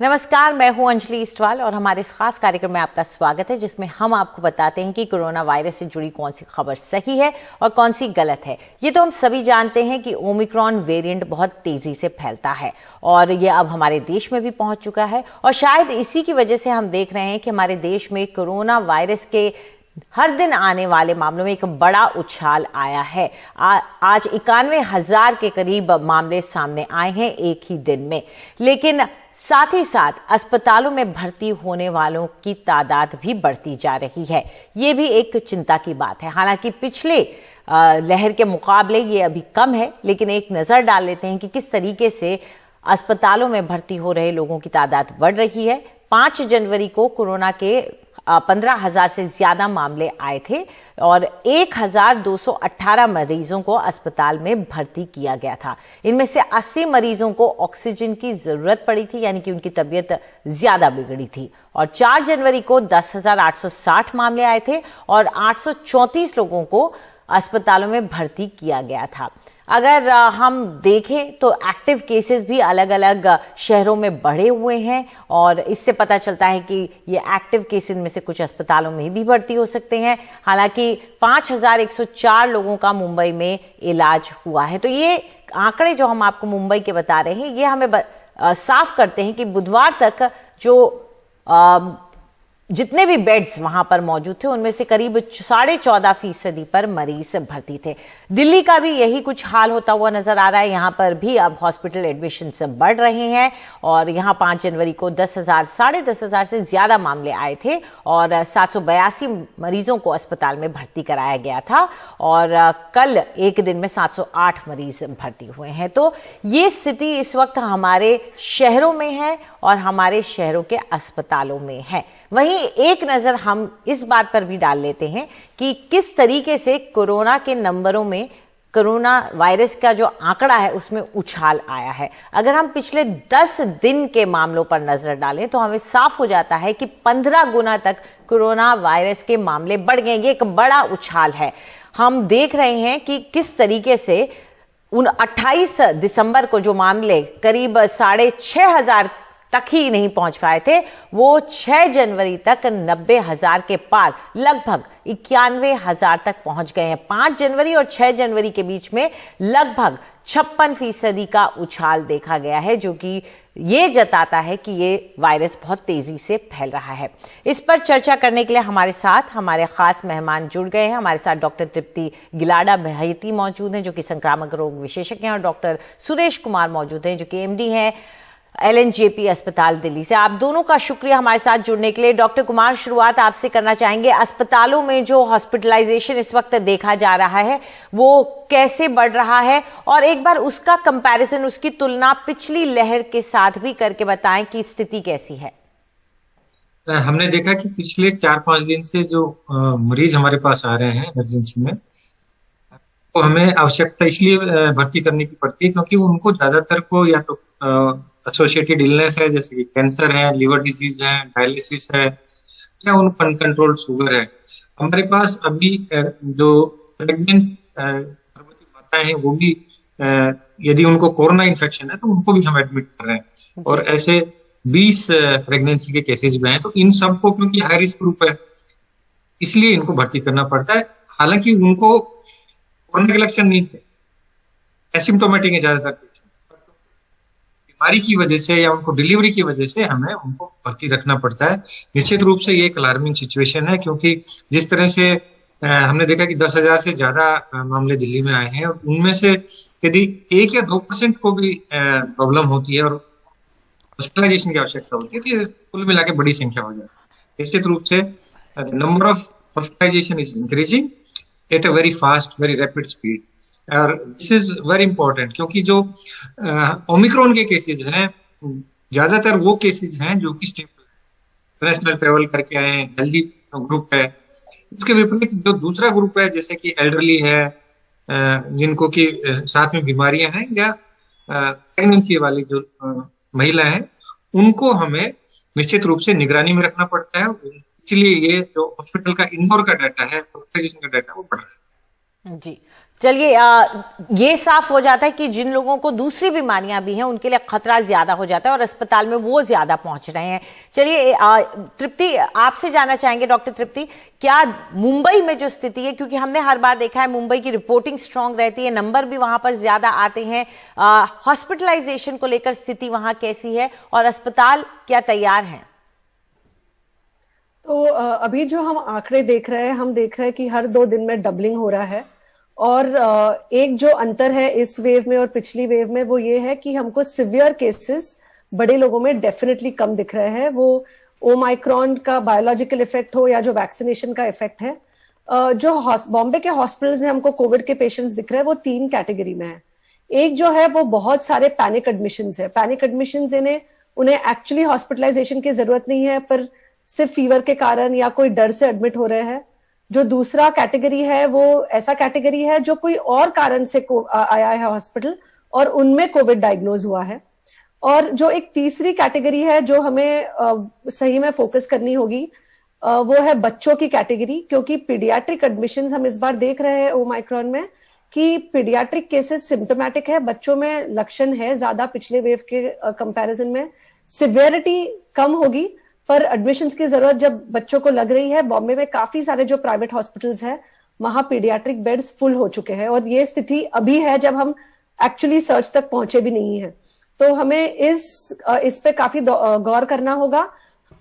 नमस्कार, मैं हूं अंजलि इस्टवाल और हमारे इस खास कार्यक्रम में आपका स्वागत है, जिसमें हम आपको बताते हैं कि कोरोना वायरस से जुड़ी कौन सी खबर सही है और कौन सी गलत है। ये तो हम सभी जानते हैं कि ओमिक्रॉन वेरिएंट बहुत तेजी से फैलता है और ये अब हमारे देश में भी पहुंच चुका है और शायद इसी की वजह से हम देख रहे हैं कि हमारे देश में कोरोना वायरस के हर दिन आने वाले मामलों में एक बड़ा उछाल आया है। आज 91,000 के करीब मामले सामने आए हैं एक ही दिन में, लेकिन साथ ही साथ अस्पतालों में भर्ती होने वालों की तादाद भी बढ़ती जा रही है। ये भी एक चिंता की बात है। हालांकि पिछले लहर के मुकाबले ये अभी कम है, लेकिन एक नजर डाल लेते हैं कि किस तरीके से अस्पतालों में भर्ती हो रहे लोगों की तादाद बढ़ रही है। 5 जनवरी को कोरोना के 15,000 से ज्यादा मामले आए थे और 1,218 मरीजों को अस्पताल में भर्ती किया गया था। इनमें से 80 मरीजों को ऑक्सीजन की जरूरत पड़ी थी, यानी कि उनकी तबीयत ज्यादा बिगड़ी थी। और 4 जनवरी को 10,860 मामले आए थे और 834 लोगों को अस्पतालों में भर्ती किया गया था। अगर हम देखें तो एक्टिव केसेस भी अलग अलग शहरों में बढ़े हुए हैं और इससे पता चलता है कि ये एक्टिव केसेस में से कुछ अस्पतालों में भी भर्ती हो सकते हैं। हालांकि 5,104 लोगों का मुंबई में इलाज हुआ है। तो ये आंकड़े जो हम आपको मुंबई के बता रहे हैं, ये हमें साफ करते हैं कि बुधवार तक जो जितने भी बेड्स वहां पर मौजूद थे उनमें से करीब 14.5% पर मरीज भर्ती थे। दिल्ली का भी यही कुछ हाल होता हुआ नजर आ रहा है। यहां पर भी अब हॉस्पिटल एडमिशन्स बढ़ रहे हैं और यहां 5 जनवरी को 10,000 से ज्यादा मामले आए थे और 782 मरीजों को अस्पताल में भर्ती कराया गया था और कल एक दिन में 708 मरीज भर्ती हुए हैं। तो ये स्थिति इस वक्त हमारे शहरों में है और हमारे शहरों के अस्पतालों में है। वहीं एक नजर हम इस बात पर भी डाल लेते हैं कि किस तरीके से कोरोना के नंबरों में कोरोना वायरस का जो आंकड़ा है उसमें उछाल आया है। अगर हम पिछले 10 दिन के मामलों पर नजर डालें तो हमें साफ हो जाता है कि 15 गुना तक कोरोना वायरस के मामले बढ़ गए। ये एक बड़ा उछाल है। हम देख रहे हैं कि किस तरीके से 28 दिसंबर को जो मामले करीब 6,500 तक ही नहीं पहुंच पाए थे, वो 6 जनवरी तक 90,000 के पार लगभग 91,000 तक पहुंच गए हैं। 5 जनवरी और 6 जनवरी के बीच में लगभग 56% का उछाल देखा गया है, जो कि ये जताता है कि ये वायरस बहुत तेजी से फैल रहा है। इस पर चर्चा करने के लिए हमारे साथ हमारे खास मेहमान जुड़ गए हैं। हमारे साथ डॉक्टर तृप्ति गिलाडा बहैती मौजूद हैं, जो कि संक्रामक रोग विशेषज्ञ हैं, और डॉक्टर सुरेश कुमार मौजूद हैं, जो कि एमडी हैं LNJP अस्पताल दिल्ली से। आप दोनों का शुक्रिया हमारे साथ जुड़ने के लिए। डॉक्टर कुमार, शुरुआत आपसे करना चाहेंगे। अस्पतालों में जो हॉस्पिटलाइजेशन इस वक्त देखा जा रहा है वो कैसे बढ़ रहा है, और एक बार उसका कंपैरिजन, उसकी तुलना पिछली लहर के साथ भी करके बताएं कि स्थिति कैसी है। हमने देखा कि पिछले 4-5 दिन से जो मरीज हमारे पास आ रहे हैं इमरजेंसी में, तो हमें आवश्यकता इसलिए भर्ती करने की पड़ती है क्योंकि उनको ज्यादातर को या तो एसोसिएटेड इलनेस है, जैसे कि कैंसर है, लिवर डिजीज है, डायलिसिस है, या उनको अनकंट्रोल्ड शुगर है। हमारे पास अभी जो प्रेग्नेंट गर्भवती माताएं हैं वो भी यदि उनको कोरोना इन्फेक्शन है तो उनको भी हम एडमिट कर रहे हैं, और ऐसे 20 प्रेगनेंसी के केसेस भी हैं। तो इन सबको, क्योंकि हाई रिस्क ग्रुप है, इसलिए इनको भर्ती करना पड़ता है। हालांकि उनको कोरोना के लक्षण नहीं थे, एसिम्टोमेटिक है ज्यादातर, बीमारी की वजह से या उनको डिलीवरी की वजह से हमें उनको भर्ती रखना पड़ता है। निश्चित रूप से ये एक अलार्मिंग सिचुएशन है, क्योंकि जिस तरह से हमने देखा कि 10,000 से ज्यादा मामले दिल्ली में आए हैं, और उनमें से यदि 1 या 2% को भी प्रॉब्लम होती है और हॉस्पिटलाइजेशन की आवश्यकता होती है, तो कुल मिला के बड़ी संख्या हो जाती है। निश्चित रूप से number of hospitalization is increasing at a very fast, very rapid speed, और दिस इज वेरी इंपॉर्टेंट, क्योंकि जो ओमिक्रॉन के केसेस हैं, ज्यादातर वो केसेस हैं जो कि इंटरनेशनल ट्रेवल करके आए हैं, हेल्दी ग्रुप है। इसके विपरीत जो दूसरा ग्रुप है, जैसे कि एल्डरली है, जिनको की साथ में बीमारियां हैं, या प्रेगनेंसी वाली जो महिला है, उनको हमें निश्चित रूप से निगरानी में रखना पड़ता है। इसलिए ये जो हॉस्पिटल का इंडोर का डाटा है, हॉस्पिटलाइजेशन का डाटा, वो बढ़ रहा है। जी, चलिए, ये साफ हो जाता है कि जिन लोगों को दूसरी बीमारियां भी हैं उनके लिए खतरा ज्यादा हो जाता है और अस्पताल में वो ज्यादा पहुंच रहे हैं। चलिए, तृप्ति, आपसे जानना चाहेंगे, डॉक्टर तृप्ति, क्या मुंबई में जो स्थिति है, क्योंकि हमने हर बार देखा है मुंबई की रिपोर्टिंग स्ट्रांग रहती है, नंबर भी वहां पर ज्यादा आते हैं, हॉस्पिटलाइजेशन को लेकर स्थिति वहां कैसी है और अस्पताल क्या तैयार है? तो अभी जो हम आंकड़े देख रहे हैं, हम देख रहे हैं कि हर 2 दिन में डबलिंग हो रहा है। और एक जो अंतर है इस वेव में और पिछली वेव में वो ये है कि हमको सिवियर केसेस बड़े लोगों में डेफिनेटली कम दिख रहे हैं। वो ओमाइक्रॉन का बायोलॉजिकल इफेक्ट हो या जो वैक्सीनेशन का इफेक्ट है। जो बॉम्बे के हॉस्पिटल्स में हमको कोविड के पेशेंट्स दिख रहे हैं वो 3 कैटेगरी में है। एक जो है वो बहुत सारे पैनिक एडमिशंस है। पैनिक एडमिशंस उन्हें एक्चुअली हॉस्पिटलाइजेशन की जरूरत नहीं है, पर सिर्फ फीवर के कारण या कोई डर से एडमिट हो रहे हैं। जो दूसरा कैटेगरी है वो ऐसा कैटेगरी है जो कोई और कारण से आया है हॉस्पिटल और उनमें कोविड डायग्नोज हुआ है। और जो एक तीसरी कैटेगरी है जो हमें सही में फोकस करनी होगी, वो है बच्चों की कैटेगरी, क्योंकि पीडियाट्रिक एडमिशंस हम इस बार देख रहे हैं ओमाइक्रॉन में कि पीडियाट्रिक केसेस सिम्टोमेटिक है, बच्चों में लक्षण है ज्यादा पिछले वेव के कंपैरिजन में। सिवियरिटी कम होगी पर एडमिशंस की जरूरत जब बच्चों को लग रही है। बॉम्बे में काफी सारे जो प्राइवेट हॉस्पिटल्स हैं वहां पीडियाट्रिक बेड्स फुल हो चुके हैं और ये स्थिति अभी है जब हम एक्चुअली सर्च तक पहुंचे भी नहीं है। तो हमें इस पे काफी गौर करना होगा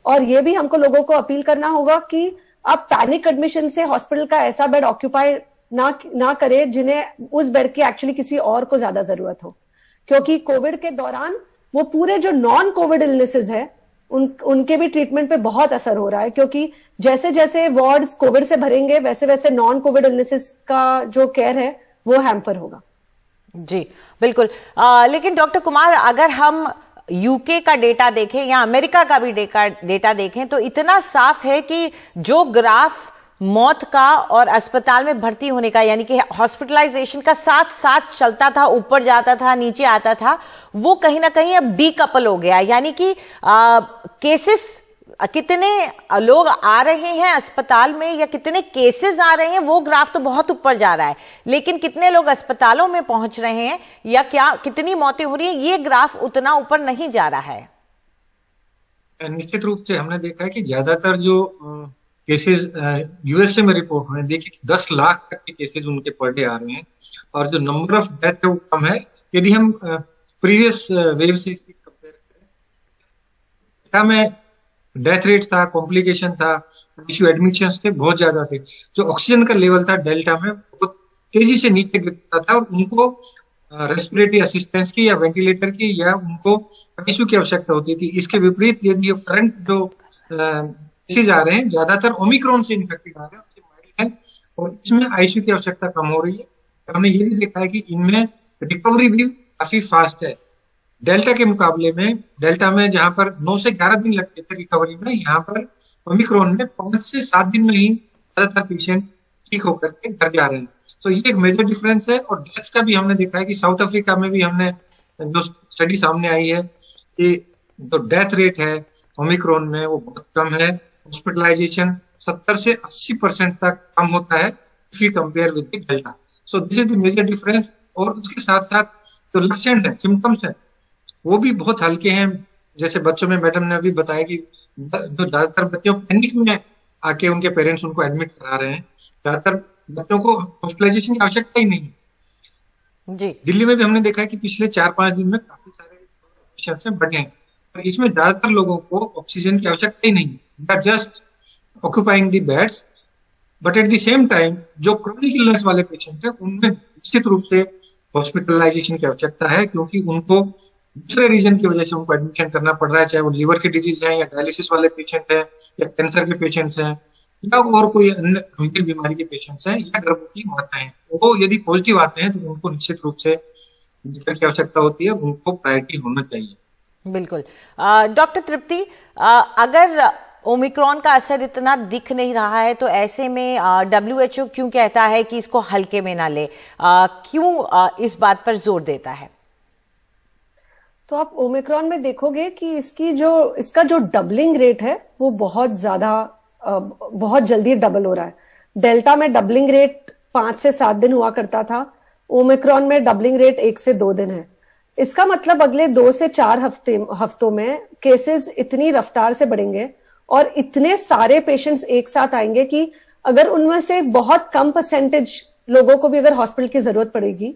और ये भी हमको लोगों को अपील करना होगा कि आप पैनिक एडमिशन से हॉस्पिटल का ऐसा बेड ऑक्यूपाई ना करे जिन्हें उस बेड की एक्चुअली किसी और को ज्यादा जरूरत हो, क्योंकि कोविड के दौरान वो पूरे जो नॉन कोविड इलनेसेस है उनके भी ट्रीटमेंट पे बहुत असर हो रहा है, क्योंकि जैसे जैसे वार्ड्स कोविड से भरेंगे वैसे वैसे नॉन कोविड इलनेसेस का जो केयर है वो हैम्पर होगा। जी बिल्कुल। लेकिन डॉक्टर कुमार, अगर हम यूके का डेटा देखें या अमेरिका का भी डेटा देखें तो इतना साफ है कि जो ग्राफ मौत का और अस्पताल में भर्ती होने का, यानी कि हॉस्पिटलाइजेशन का साथ साथ चलता था, ऊपर जाता था नीचे आता था, वो कहीं ना कहीं अब डीकपल हो गया। यानी कि केसेस, कितने लोग आ रहे हैं अस्पताल में या कितने केसेस आ रहे हैं वो ग्राफ तो बहुत ऊपर जा रहा है, लेकिन कितने लोग अस्पतालों में पहुंच रहे हैं या क्या कितनी मौतें हो रही है ये ग्राफ उतना ऊपर नहीं जा रहा है। निश्चित रूप से हमने देखा है कि ज्यादातर जो केसेस यूएसए में रिपोर्ट हुए, देखिए 10 लाख तक के केसेस उनके पर डे आ रहे हैं और जो नंबर ऑफ डेथ है वो कम है। यदि हम प्रीवियस वेव से इसकी कंपेयर करें, में डेथ रेट था, कॉम्प्लिकेशन था, इश्यू एडमिशंस थे बहुत ज्यादा थे। जो ऑक्सीजन का लेवल था डेल्टा में बहुत तेजी से नीचे गिरता था और उनको रेस्पिरेटरी असिस्टेंस की या वेंटिलेटर की या उनको आईसीयू की आवश्यकता होती थी। इसके विपरीत यदि करंट जो केसेज आ रहे हैं ज्यादातर ओमिक्रॉन से इन्फेक्टेड आ रहे हैं और इसमें आईसीयू की आवश्यकता कम हो रही है। हमने ये भी देखा है कि इनमें रिकवरी भी काफी फास्ट है डेल्टा के मुकाबले में। डेल्टा में जहां पर 9 से 11 दिन लगते थे रिकवरी में, यहाँ पर ओमिक्रॉन में 5 से 7 दिन में ही ज्यादातर पेशेंट ठीक होकर के घर जा रहे हैं। तो ये एक मेजर डिफरेंस है। और डेथ्स का भी हमने देखा है कि साउथ अफ्रीका में भी हमने जो स्टडी सामने आई है कि जो डेथ रेट है ओमिक्रॉन में वो बहुत कम है। हॉस्पिटलाइजेशन 70 से 80% तक कम होता है if you compare with the delta. So this is the major difference. और उसके साथ साथ जो लक्षण है, सिम्टम्स है, वो भी बहुत हल्के हैं। जैसे बच्चों में मैडम ने अभी बताया कि जो ज्यादातर बच्चों पैनिक में आके उनके पेरेंट्स उनको एडमिट करा रहे हैं, ज्यादातर बच्चों को हॉस्पिटलाइजेशन की आवश्यकता ही नहीं जी। दिल्ली में भी हमने देखा है कि पिछले 4-5 दिन में काफी सारे पेशेंट्स बढ़े हैं और इसमें ज्यादातर लोगों को ऑक्सीजन की आवश्यकता ही नहीं, they are just occupying the beds. But at the same time जो क्रोनिक इलनेस वाले पेशेंट है उनमें निश्चित रूप से हॉस्पिटलाइजेशन की आवश्यकता है, क्योंकि उनको दूसरे रीजन की वजह से उनको एडमिशन करना पड़ रहा है, चाहे वो लीवर की डिजीज है या डायलिसिस वाले पेशेंट हैं या कैंसर के पेशेंट्स हैं या और कोई अन्य गंभीर बीमारी के पेशेंट्स हैं या गर्भवती माताएं हैं। वो यदि पॉजिटिव आते हैं तो उनको निश्चित रूप से जिक्र की आवश्यकता होती है, उनको प्रायोरिटी होना चाहिए। बिल्कुल। डॉक्टर तृप्ति, अगर ओमिक्रॉन का असर इतना दिख नहीं रहा है तो ऐसे में WHO क्यों कहता है कि इसको हल्के में ना ले, क्यों इस बात पर जोर देता है? तो आप ओमिक्रॉन में देखोगे कि इसका जो डबलिंग रेट है वो बहुत जल्दी डबल हो रहा है। डेल्टा में डबलिंग रेट 5 से 7 दिन हुआ करता था, ओमिक्रॉन में डबलिंग रेट 1 से 2 दिन है। इसका मतलब अगले 2 से 4 हफ्तों में केसेस इतनी रफ्तार से बढ़ेंगे और इतने सारे पेशेंट्स एक साथ आएंगे कि अगर उनमें से बहुत कम परसेंटेज लोगों को भी अगर हॉस्पिटल की जरूरत पड़ेगी,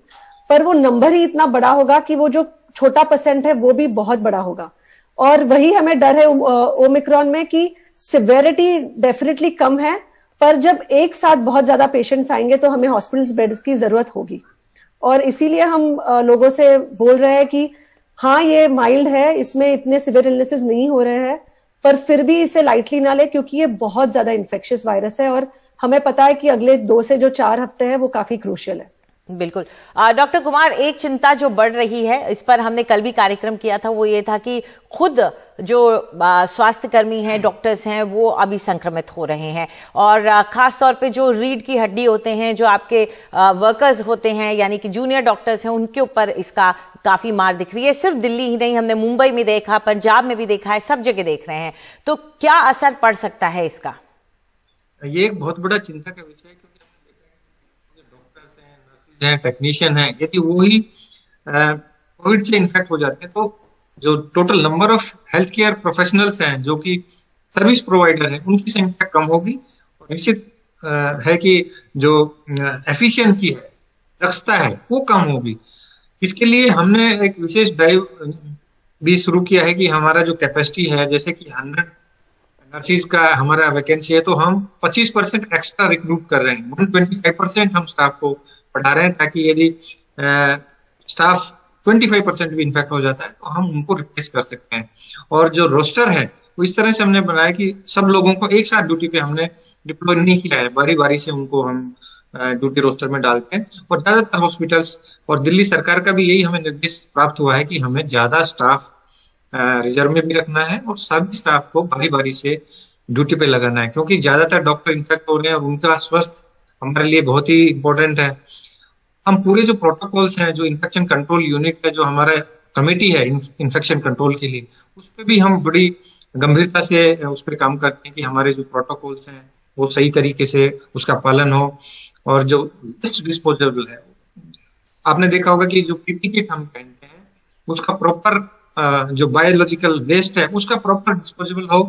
पर वो नंबर ही इतना बड़ा होगा कि वो जो छोटा परसेंट है वो भी बहुत बड़ा होगा। और वही हमें डर है ओमिक्रॉन में कि सिवियरिटी डेफिनेटली कम है, पर जब एक साथ बहुत ज्यादा पेशेंट्स आएंगे तो हमें हॉस्पिटल्स बेड्स की जरूरत होगी। और इसीलिए हम लोगों से बोल रहे हैं कि हाँ, ये माइल्ड है, इसमें इतने सिवियर इलनेसेस नहीं हो रहे हैं, पर फिर भी इसे लाइटली ना ले, क्योंकि ये बहुत ज्यादा इन्फेक्शियस वायरस है और हमें पता है कि अगले 2 से 4 हफ्ते हैं वो काफी क्रूशियल है। बिल्कुल। डॉक्टर कुमार, एक चिंता जो बढ़ रही है, इस पर हमने कल भी कार्यक्रम किया था, वो ये था कि खुद जो स्वास्थ्य कर्मी हैं, डॉक्टर्स हैं, वो अभी संक्रमित हो रहे हैं और खास तौर पे जो रीढ़ की हड्डी होते हैं, जो आपके वर्कर्स होते हैं, यानी कि जूनियर डॉक्टर्स हैं, उनके ऊपर इसका काफी मार दिख रही है। सिर्फ दिल्ली ही नहीं, हमने मुंबई में देखा, पंजाब में भी देखा है, सब जगह देख रहे हैं। तो क्या असर पड़ सकता है इसका? ये एक बहुत बड़ा चिंता का विषय है, क्योंकि हमने देखा है कि जो डॉक्टर्स हैं, नर्सेज हैं, टेक्नीशियन हैं, यदि वो ही कोविड से इन्फेक्ट हो जाते हैं तो जो total number of health care professionals हैं, जो कि सर्विस प्रोवाइडर हैं, उनकी संख्या कम होगी और निश्चित है कि जो एफिशिएंसी है, दक्षता है, वो कम होगी। इसके लिए हमने एक विशेष ड्राइव भी शुरू किया है कि हमारा जो कैपेसिटी है, जैसे कि 100 नर्सिस का हमारा वैकेंसी है, तो हम 25% एक्स्ट्रा रिक्रूट कर रहे हैं, 125% हम स्टाफ को बढ़ा रहे हैं, ताकि यदि स्टाफ 25% भी इन्फेक्ट हो जाता है तो हम उनको रिप्लेस कर सकते हैं। और जो रोस्टर है वो इस तरह से हमने बनाया कि सब लोगों को एक साथ ड्यूटी पे हमने डिप्लॉय नहीं किया है, बारी बारी से उनको हम ड्यूटी रोस्टर में डालते हैं। और ज्यादातर हॉस्पिटल्स और दिल्ली सरकार का भी यही हमें निर्देश प्राप्त हुआ है कि हमें ज्यादा स्टाफ रिजर्व में भी रखना है और सभी स्टाफ को बारी बारी से ड्यूटी पे लगाना है, क्योंकि ज्यादातर डॉक्टर इन्फेक्ट हो रहे हैं और उनका स्वास्थ्य हमारे लिए बहुत ही इंपॉर्टेंट है। हम पूरे जो प्रोटोकॉल्स हैं, जो इन्फेक्शन कंट्रोल यूनिट है, जो हमारा कमेटी है इन्फेक्शन कंट्रोल के लिए, उस पर भी हम बड़ी गंभीरता से उस पर काम करते हैं कि हमारे जो प्रोटोकॉल्स हैं वो सही तरीके से उसका पालन हो। और जो वेस्ट डिस्पोजेबल है, आपने देखा होगा कि जो पीपी किट हम पहनते हैं उसका प्रॉपर जो बायोलॉजिकल वेस्ट है उसका प्रॉपर डिस्पोजेबल हो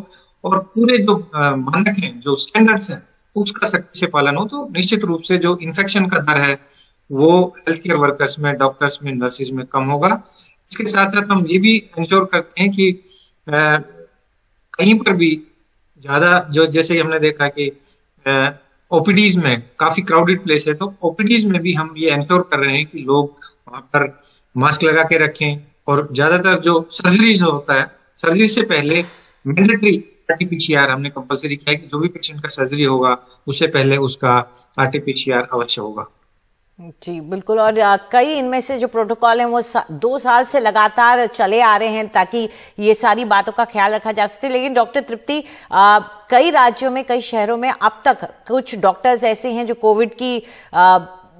और पूरे जो मानक हैं, जो स्टैंडर्ड्स हैं, उसका सख्ती से पालन हो, तो निश्चित रूप से जो इन्फेक्शन का दर है वो हेल्थ केयर वर्कर्स में, डॉक्टर्स में, नर्सिस में कम होगा। इसके साथ साथ हम ये भी इंश्योर करते हैं कि कहीं पर भी ज्यादा जो, जैसे हमने देखा कि ओपीडीज में काफी क्राउडेड प्लेस है, तो ओपीडीज में भी हम ये इंश्योर कर रहे हैं कि लोग वहां पर मास्क लगा के रखें। और ज्यादातर जो सर्जरीज होता है, सर्जरी से पहले मैंडेटरी आरटीपीसीआर हमने कंपलसरी किया है कि जो भी पेशेंट का सर्जरी होगा उससे पहले उसका आरटीपीसीआर अवश्य होगा। जी बिल्कुल। और कई इनमें से जो प्रोटोकॉल हैं वो 2 साल से लगातार चले आ रहे हैं ताकि ये सारी बातों का ख्याल रखा जा सके। लेकिन डॉक्टर तृप्ति, कई राज्यों में, कई शहरों में अब तक कुछ डॉक्टर्स ऐसे हैं जो कोविड की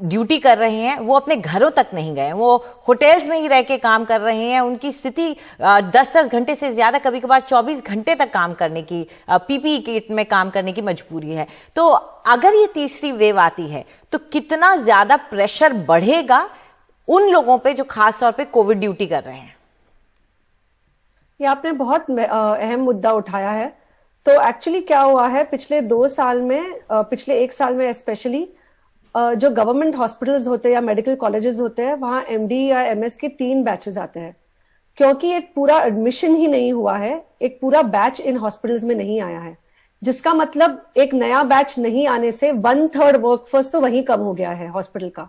ड्यूटी कर रहे हैं, वो अपने घरों तक नहीं गए, वो होटल्स में ही रह के काम कर रहे हैं। उनकी स्थिति 10-10 घंटे से ज्यादा, कभी कभार 24 घंटे तक काम करने की, पीपीई किट में काम करने की मजबूरी है। तो अगर ये तीसरी वेव आती है तो कितना ज्यादा प्रेशर बढ़ेगा उन लोगों पे जो खास तौर पे कोविड ड्यूटी कर रहे हैं? ये आपने बहुत अहम मुद्दा उठाया है। तो एक्चुअली क्या हुआ है, पिछले 2 साल में, पिछले 1 साल में स्पेशली, जो गवर्नमेंट हॉस्पिटल्स होते हैं या मेडिकल कॉलेजेस होते हैं, वहां एमडी या एमएस के 3 बैचेस आते हैं, क्योंकि एक पूरा एडमिशन ही नहीं हुआ है, एक पूरा बैच इन हॉस्पिटल्स में नहीं आया है, जिसका मतलब एक नया बैच नहीं आने से 1/3 वर्कफोर्स तो वहीं कम हो गया है हॉस्पिटल का।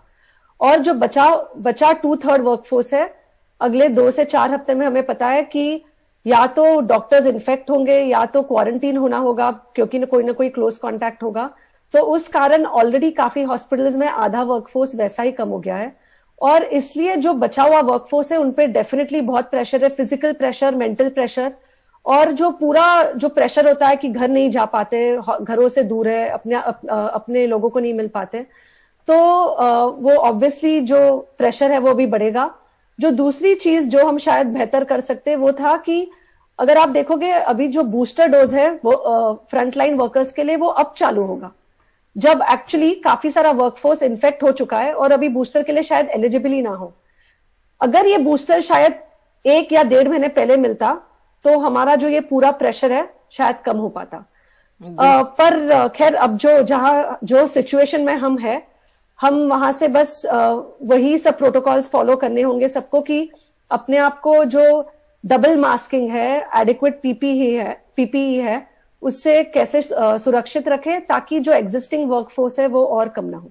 और जो बचा 2/3 वर्कफोर्स है, अगले 2 से 4 हफ्ते में हमें पता है कि या तो डॉक्टर्स इन्फेक्ट होंगे या तो क्वारंटीन होना होगा, क्योंकि कोई ना कोई क्लोज कॉन्टैक्ट होगा। तो उस कारण ऑलरेडी काफी हॉस्पिटल्स में आधा वर्कफोर्स वैसा ही कम हो गया है। और इसलिए जो बचा हुआ वर्कफोर्स है उन पे डेफिनेटली बहुत प्रेशर है, फिजिकल प्रेशर, मेंटल प्रेशर, और जो पूरा जो प्रेशर होता है कि घर नहीं जा पाते, घरों से दूर है, अपने लोगों को नहीं मिल पाते, तो वो ऑब्वियसली जो प्रेशर है वो भी बढ़ेगा। जो दूसरी चीज जो हम शायद बेहतर कर सकते वो था कि अगर आप देखोगे अभी जो बूस्टर डोज है वो फ्रंटलाइन वर्कर्स के लिए वो अब चालू होगा, जब एक्चुअली काफी सारा वर्कफोर्स इन्फेक्ट हो चुका है और अभी बूस्टर के लिए शायद एलिजिबल ही ना हो। अगर ये बूस्टर शायद 1 या 1.5 महीने पहले मिलता तो हमारा जो ये पूरा प्रेशर है शायद कम हो पाता। पर खैर अब जो सिचुएशन में हम वहां से बस वही सब प्रोटोकॉल्स फॉलो करने होंगे सबको, कि अपने आप को जो डबल मास्किंग है, एडिक्वेट पीपीई है, उससे कैसे सुरक्षित रखें ताकि जो एग्जिस्टिंग वर्कफोर्स है वो और कम ना हो।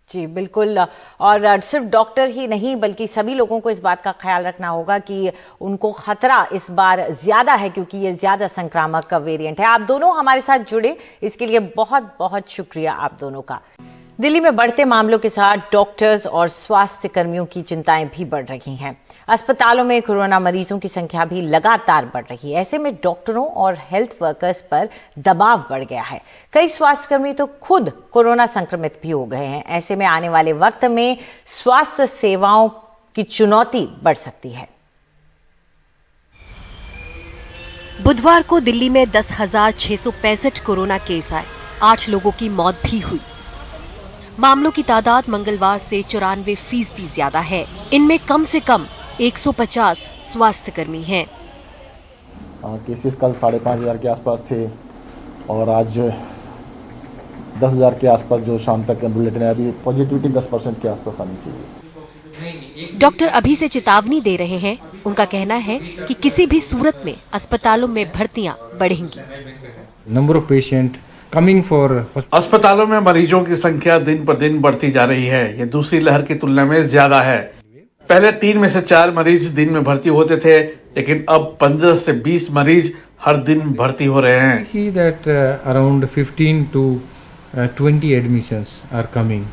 जी बिल्कुल, और सिर्फ डॉक्टर ही नहीं बल्कि सभी लोगों को इस बात का ख्याल रखना होगा कि उनको खतरा इस बार ज्यादा है क्योंकि ये ज्यादा संक्रामक वेरिएंट है। आप दोनों हमारे साथ जुड़े, इसके लिए बहुत बहुत शुक्रिया आप दोनों का। दिल्ली में बढ़ते मामलों के साथ डॉक्टर्स और स्वास्थ्य कर्मियों की चिंताएं भी बढ़ रही हैं। अस्पतालों में कोरोना मरीजों की संख्या भी लगातार बढ़ रही है। ऐसे में डॉक्टरों और हेल्थ वर्कर्स पर दबाव बढ़ गया है। कई स्वास्थ्यकर्मी तो खुद कोरोना संक्रमित भी हो गए हैं। ऐसे में आने वाले वक्त में स्वास्थ्य सेवाओं की चुनौती बढ़ सकती है। बुधवार को दिल्ली में 10,665 कोरोना केस आए, 8 लोगों की मौत भी हुई। मामलों की तादाद मंगलवार से 94% ज्यादा है। इनमें कम से कम 150 स्वास्थ्यकर्मी हैं। केसेस कल 5,500 के आसपास थे और आज 10,000 के आसपास जो शाम तक बुलेटिन है। अभी पॉजिटिविटी 10% के आसपास आनी चाहिए। डॉक्टर अभी से चेतावनी दे रहे हैं। उनका कहना है कि किसी भी सूरत में अस्पतालों में भर्तियां बढ़ेंगी। Number of patient coming for अस्पतालों में मरीजों की संख्या दिन पर दिन बढ़ती जा रही है। ये दूसरी लहर की तुलना में ज्यादा है। पहले 3 में से 4 मरीज दिन में भर्ती होते थे, लेकिन अब 15 से 20 मरीज हर दिन भर्ती हो रहे हैं। see that around 15 to 20 admissions are coming.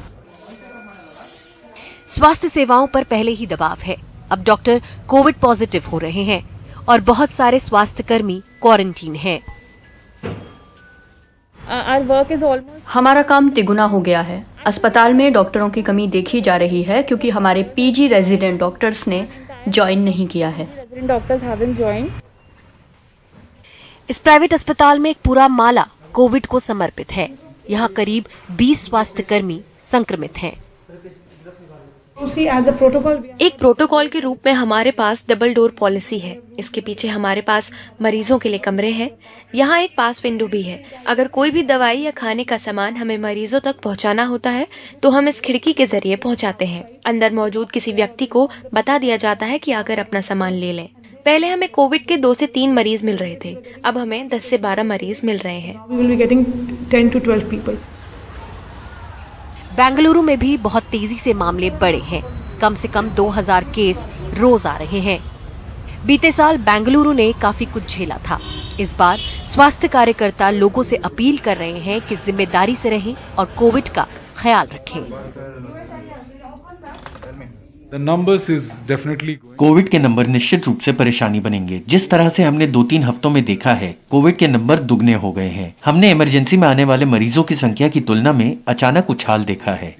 स्वास्थ्य सेवाओं पर पहले ही दबाव है। अब डॉक्टर कोविड पॉजिटिव हो रहे हैं और बहुत सारे स्वास्थ्यकर्मी क्वारंटीन हैं। हमारा काम तिगुना हो गया है। अस्पताल में डॉक्टरों की कमी देखी जा रही है क्योंकि हमारे पीजी रेजिडेंट डॉक्टर्स ने ज्वाइन नहीं किया है। इस प्राइवेट अस्पताल में एक पूरा माला कोविड को समर्पित है। यहाँ करीब 20 स्वास्थ्यकर्मी संक्रमित हैं। एक प्रोटोकॉल के रूप में हमारे पास डबल डोर पॉलिसी है। इसके पीछे हमारे पास मरीजों के लिए कमरे हैं। यहाँ एक पास विंडो भी है। अगर कोई भी दवाई या खाने का सामान हमें मरीजों तक पहुँचाना होता है तो हम इस खिड़की के जरिए पहुँचाते हैं। अंदर मौजूद किसी व्यक्ति को बता दिया जाता है कि आकर अपना सामान ले लें। पहले हमें कोविड के 2 से 3 मरीज मिल रहे थे, अब हमें 10 से 12 मरीज मिल रहे हैं। बेंगलुरु में भी बहुत तेजी से मामले बढ़े हैं। कम से कम 2000 केस रोज आ रहे हैं। बीते साल बेंगलुरु ने काफी कुछ झेला था। इस बार स्वास्थ्य कार्यकर्ता लोगों से अपील कर रहे हैं कि जिम्मेदारी से रहें और कोविड का ख्याल रखें। कोविड के नंबर निश्चित रूप से परेशानी बनेंगे। जिस तरह से हमने 2-3 हफ्तों में देखा है, कोविड के नंबर दुगने हो गए हैं। हमने इमरजेंसी में आने वाले मरीजों की संख्या की तुलना में अचानक उछाल देखा है।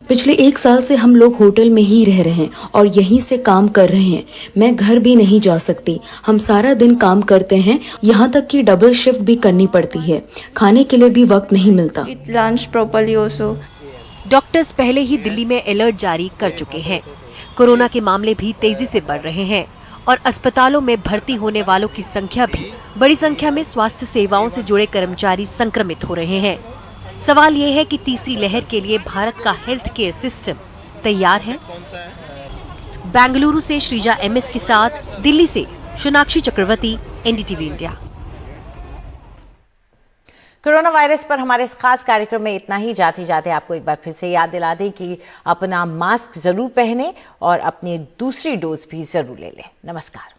पिछले 1 साल से हम लोग होटल में ही रह रहे हैं और यहीं से काम कर रहे हैं। मैं घर भी नहीं जा सकती। हम सारा दिन काम करते हैं, यहाँ तक कि डबल शिफ्ट भी करनी पड़ती है। खाने के लिए भी वक्त नहीं मिलता। डॉक्टर्स पहले ही दिल्ली में अलर्ट जारी कर चुके हैं। कोरोना के मामले भी तेजी से बढ़ रहे हैं और अस्पतालों में भर्ती होने वालों की संख्या भी बड़ी संख्या में स्वास्थ्य सेवाओं से जुड़े कर्मचारी संक्रमित हो रहे हैं। सवाल ये है कि तीसरी लहर के लिए भारत का हेल्थ केयर सिस्टम तैयार है? बेंगलुरु से श्रीजा MS के साथ दिल्ली से सोनाक्षी चक्रवर्ती, NDTV इंडिया। कोरोना वायरस पर हमारे इस खास कार्यक्रम में इतना ही। जाते जाते आपको एक बार फिर से याद दिला दें कि अपना मास्क जरूर पहने और अपनी दूसरी डोज भी जरूर ले लें। नमस्कार।